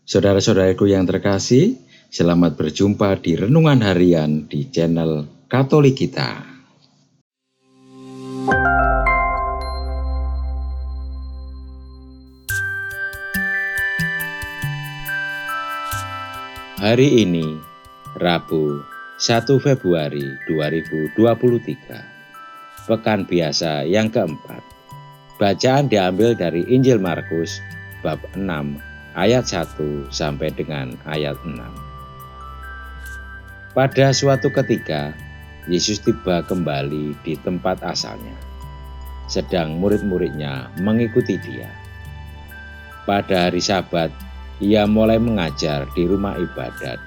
Saudara-saudaraku yang terkasih, selamat berjumpa di Renungan Harian di channel Katolik kita. Hari ini, Rabu 1 Februari 2023, Pekan Biasa yang keempat. Bacaan diambil dari Injil Markus bab 6 ayat 1 sampai dengan ayat 6. Pada suatu ketika, Yesus tiba kembali di tempat asalnya. Sedang murid-muridnya mengikuti dia. Pada hari Sabat, ia mulai mengajar di rumah ibadat,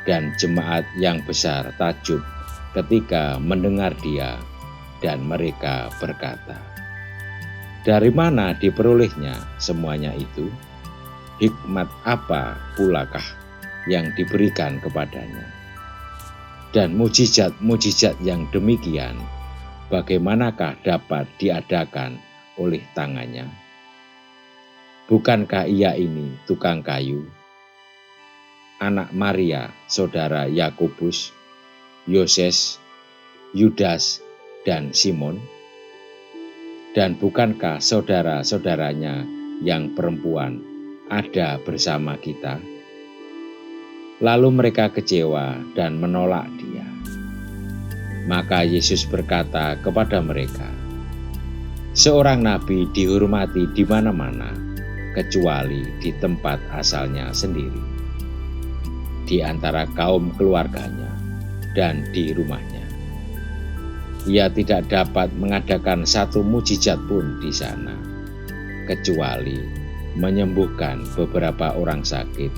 dan jemaat yang besar takjub ketika mendengar dia, dan mereka berkata, "Dari mana diperolehnya semuanya itu? Hikmat apa pulakah yang diberikan kepadanya? Dan mujizat-mujizat yang demikian, bagaimanakah dapat diadakan oleh tangannya? Bukankah ia ini tukang kayu, anak Maria, saudara Yakobus, Yoses, Yudas, dan Simon? Dan bukankah saudara-saudaranya yang perempuan ada bersama kita?" Lalu mereka kecewa dan menolak dia. Maka Yesus berkata kepada mereka, "Seorang nabi dihormati di mana-mana, kecuali di tempat asalnya sendiri, di antara kaum keluarganya, dan di rumahnya. Ia tidak dapat mengadakan satu mujizat pun di sana, kecuali menyembuhkan beberapa orang sakit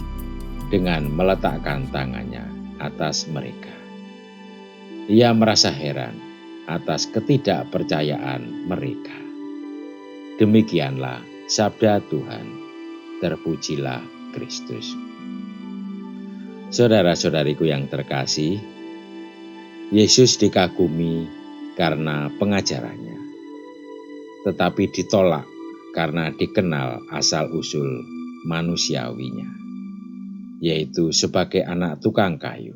dengan meletakkan tangannya atas mereka." Ia merasa heran atas ketidakpercayaan mereka. Demikianlah sabda Tuhan. Terpujilah Kristus. Saudara-saudariku yang terkasih, Yesus dikagumi karena pengajarannya, tetapi ditolak karena dikenal asal-usul manusiawinya, yaitu sebagai anak tukang kayu.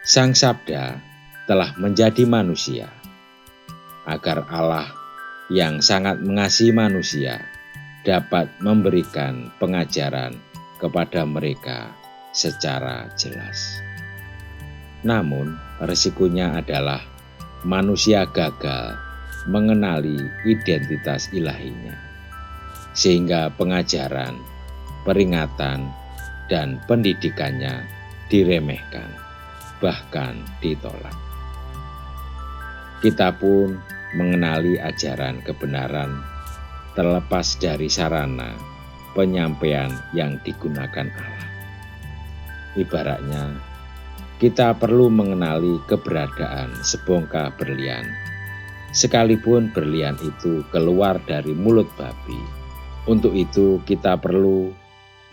Sang Sabda telah menjadi manusia, agar Allah yang sangat mengasihi manusia dapat memberikan pengajaran kepada mereka secara jelas. Namun, resikonya adalah manusia gagal mengenali identitas ilahinya, sehingga pengajaran, peringatan, dan pendidikannya diremehkan, bahkan ditolak. Kita pun mengenali ajaran kebenaran terlepas dari sarana penyampaian yang digunakan Allah. Ibaratnya, kita perlu mengenali keberadaan sebongkah berlian, sekalipun berlian itu keluar dari mulut babi. Untuk itu kita perlu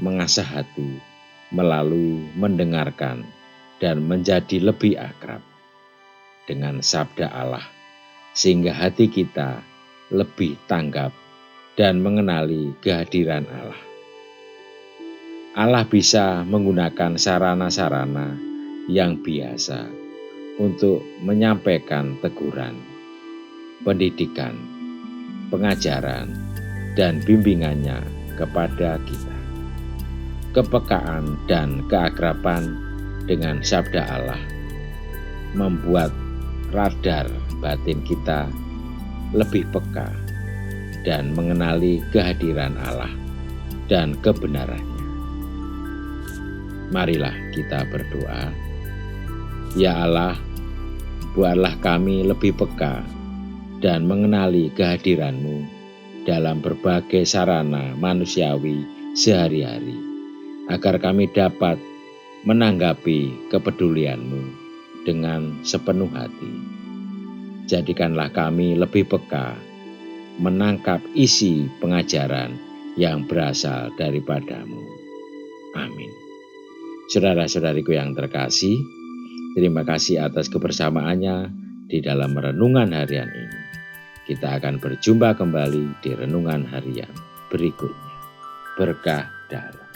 mengasah hati melalui mendengarkan dan menjadi lebih akrab dengan sabda Allah, sehingga hati kita lebih tanggap dan mengenali kehadiran Allah. Allah bisa menggunakan sarana-sarana yang biasa untuk menyampaikan teguran, pendidikan, pengajaran, dan bimbingannya kepada kita. Kepekaan dan keakraban dengan sabda Allah membuat radar batin kita lebih peka dan mengenali kehadiran Allah dan kebenarannya. Marilah kita berdoa. Ya Allah, buatlah kami lebih peka dan mengenali kehadiran-Mu dalam berbagai sarana manusiawi sehari-hari, agar kami dapat menanggapi kepedulian-Mu dengan sepenuh hati. Jadikanlah kami lebih peka menangkap isi pengajaran yang berasal daripada-Mu. Amin. Saudara-saudariku yang terkasih, terima kasih atas kebersamaannya di dalam renungan harian ini. Kita akan berjumpa kembali di renungan harian berikutnya. Berkah dalam.